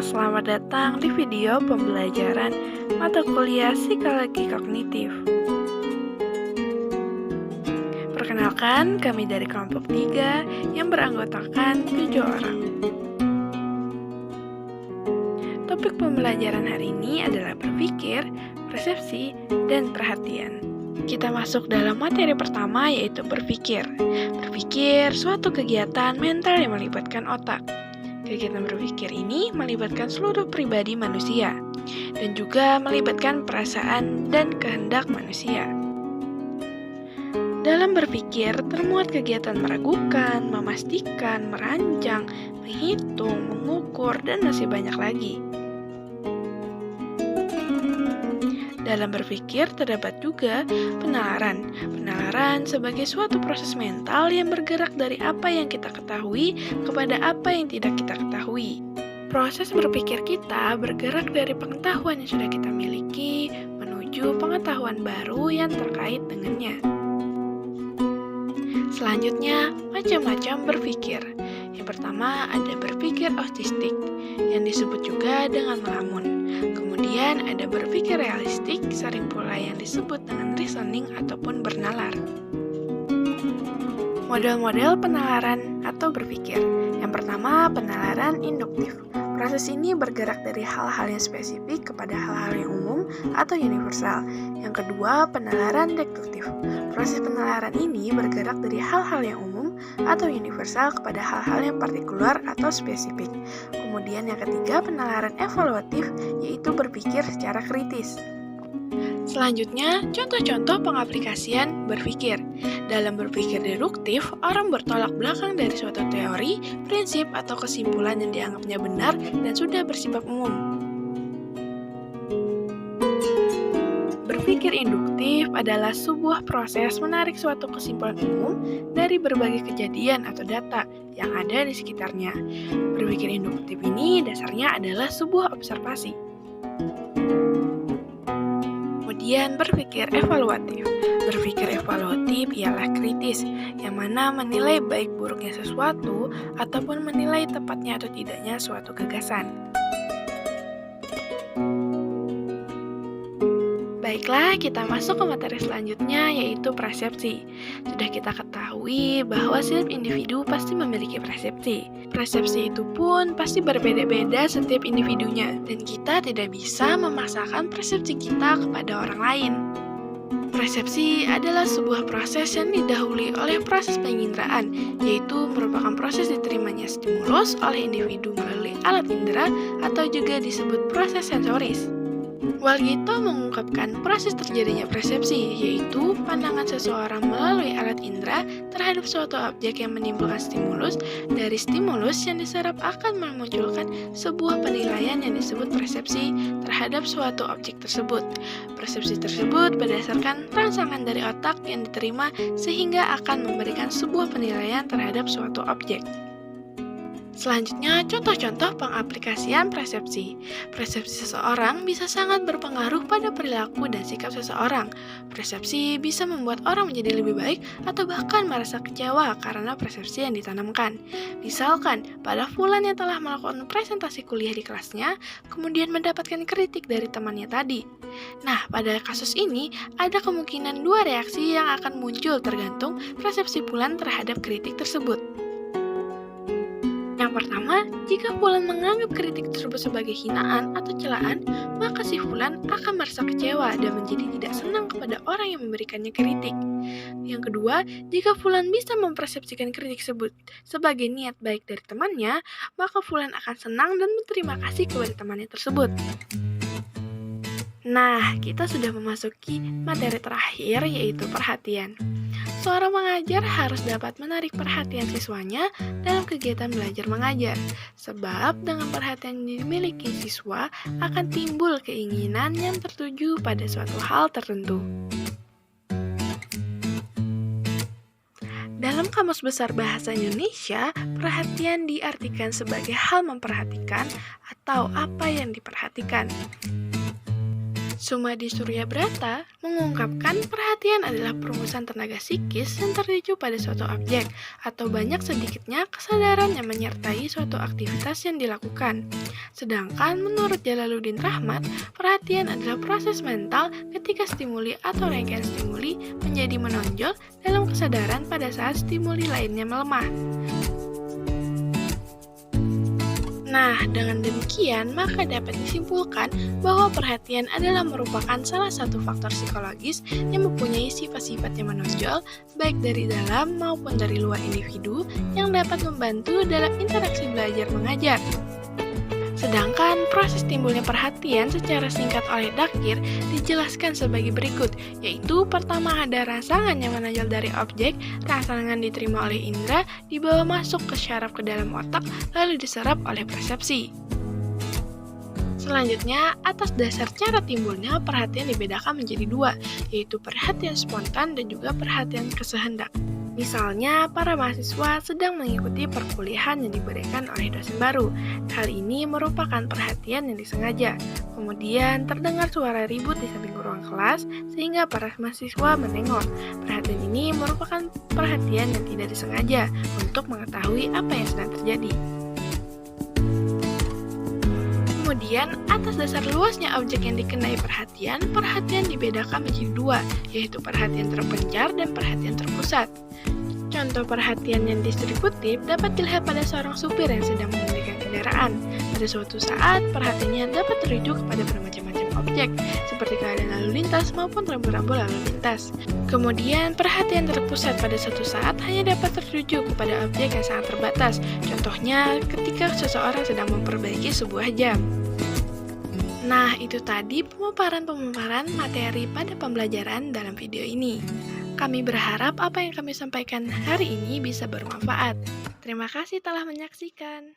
selamat datang di video pembelajaran mata kuliah Psikologi Kognitif. Perkenalkan, kami dari kelompok 3 yang beranggotakan 7 orang. Topik pembelajaran hari ini adalah berpikir, persepsi, dan perhatian. Kita masuk dalam materi pertama, yaitu berpikir. Berpikir suatu kegiatan mental yang melibatkan otak. Kegiatan berpikir ini melibatkan seluruh pribadi manusia dan juga melibatkan perasaan dan kehendak manusia. Dalam berpikir termuat kegiatan meragukan, memastikan, merancang, menghitung, mengukur, dan masih banyak lagi. Dalam berpikir terdapat juga penalaran. Penalaran sebagai suatu proses mental yang bergerak dari apa yang kita ketahui kepada apa yang tidak kita ketahui. Proses berpikir kita bergerak dari pengetahuan yang sudah kita miliki menuju pengetahuan baru yang terkait dengannya. Selanjutnya, macam-macam berpikir. Yang pertama ada berpikir autistik, yang disebut juga dengan melamun. Kemudian ada berpikir realistik, sering pula yang disebut dengan reasoning ataupun bernalar. Model-model penalaran atau berpikir. Yang pertama, penalaran induktif. Proses ini bergerak dari hal-hal yang spesifik kepada hal-hal yang umum atau universal. Yang kedua, penalaran deduktif. Proses penalaran ini bergerak dari hal-hal yang umum atau universal kepada hal-hal yang partikular atau spesifik. Kemudian yang ketiga, penalaran evaluatif, yaitu berpikir secara kritis. Selanjutnya, contoh-contoh pengaplikasian berpikir. Dalam berpikir deduktif, orang bertolak belakang dari suatu teori, prinsip, atau kesimpulan yang dianggapnya benar dan sudah bersifat umum. Berpikir induktif adalah sebuah proses menarik suatu kesimpulan umum dari berbagai kejadian atau data yang ada di sekitarnya. Berpikir induktif ini dasarnya adalah sebuah observasi. Kemudian berpikir evaluatif. Berpikir evaluatif ialah kritis, yang mana menilai baik buruknya sesuatu ataupun menilai tepatnya atau tidaknya suatu gagasan. Baiklah, kita masuk ke materi selanjutnya, yaitu persepsi. Sudah kita ketahui bahwa setiap individu pasti memiliki persepsi. Persepsi itu pun pasti berbeda-beda setiap individunya, dan kita tidak bisa memaksakan persepsi kita kepada orang lain. Persepsi adalah sebuah proses yang didahului oleh proses penginderaan, yaitu merupakan proses diterimanya stimulus oleh individu melalui alat indera atau juga disebut proses sensoris. Walgito mengungkapkan proses terjadinya persepsi, yaitu pandangan seseorang melalui alat indera terhadap suatu objek yang menimbulkan stimulus. Dari stimulus yang diserap akan memunculkan sebuah penilaian yang disebut persepsi terhadap suatu objek tersebut. Persepsi tersebut berdasarkan rangsangan dari otak yang diterima sehingga akan memberikan sebuah penilaian terhadap suatu objek. Selanjutnya, contoh-contoh pengaplikasian persepsi. Persepsi seseorang bisa sangat berpengaruh pada perilaku dan sikap seseorang. Persepsi bisa membuat orang menjadi lebih baik atau bahkan merasa kecewa karena persepsi yang ditanamkan. Misalkan, pada Fulan yang telah melakukan presentasi kuliah di kelasnya, kemudian mendapatkan kritik dari temannya tadi. Nah, pada kasus ini, ada kemungkinan dua reaksi yang akan muncul tergantung persepsi Fulan terhadap kritik tersebut. Yang pertama, jika Fulan menganggap kritik tersebut sebagai hinaan atau celaan, maka si Fulan akan merasa kecewa dan menjadi tidak senang kepada orang yang memberikannya kritik. Yang kedua, jika Fulan bisa mempersepsikan kritik tersebut sebagai niat baik dari temannya, maka Fulan akan senang dan berterima kasih kepada temannya tersebut. Nah, kita sudah memasuki materi terakhir, yaitu perhatian. Seorang pengajar harus dapat menarik perhatian siswanya dalam kegiatan belajar mengajar, sebab dengan perhatian yang dimiliki siswa akan timbul keinginan yang tertuju pada suatu hal tertentu. Dalam Kamus Besar Bahasa Indonesia, perhatian diartikan sebagai hal memperhatikan atau apa yang diperhatikan. Sumadi Suryabrata mengungkapkan perhatian adalah perumusan tenaga psikis yang tertuju pada suatu objek atau banyak sedikitnya kesadaran yang menyertai suatu aktivitas yang dilakukan. Sedangkan menurut Jalaluddin Rahmat, perhatian adalah proses mental ketika stimuli atau rangkaian stimuli menjadi menonjol dalam kesadaran pada saat stimuli lainnya melemah. Nah, dengan demikian, maka dapat disimpulkan bahwa perhatian adalah merupakan salah satu faktor psikologis yang mempunyai sifat-sifat yang menonjol, baik dari dalam maupun dari luar individu, yang dapat membantu dalam interaksi belajar mengajar. Sedangkan proses timbulnya perhatian secara singkat oleh Dakir dijelaskan sebagai berikut, yaitu pertama ada rangsangan yang menonjol dari objek, rangsangan diterima oleh indera, dibawa masuk ke syaraf ke dalam otak, lalu diserap oleh persepsi. Selanjutnya, atas dasar cara timbulnya, perhatian dibedakan menjadi dua, yaitu perhatian spontan dan juga perhatian kesehendak. Misalnya, para mahasiswa sedang mengikuti perkuliahan yang diberikan oleh dosen baru. Hal ini merupakan perhatian yang disengaja. Kemudian, terdengar suara ribut di samping ruang kelas, sehingga para mahasiswa menengok. Perhatian ini merupakan perhatian yang tidak disengaja untuk mengetahui apa yang sedang terjadi. Kemudian, atas dasar luasnya objek yang dikenai perhatian, perhatian dibedakan menjadi dua, yaitu perhatian terpencar dan perhatian terpusat. Contoh perhatian yang distributif dapat dilihat pada seorang supir yang sedang mengendalikan kendaraan. Pada suatu saat, perhatiannya dapat tertuju kepada bermacam-macam objek, seperti keadaan lalu lintas maupun rambu-rambu lalu lintas. Kemudian, perhatian terpusat pada suatu saat hanya dapat tertuju kepada objek yang sangat terbatas. Contohnya, ketika seseorang sedang memperbaiki sebuah jam. Nah, itu tadi pemaparan materi pada pembelajaran dalam video ini. Kami berharap apa yang kami sampaikan hari ini bisa bermanfaat. Terima kasih telah menyaksikan.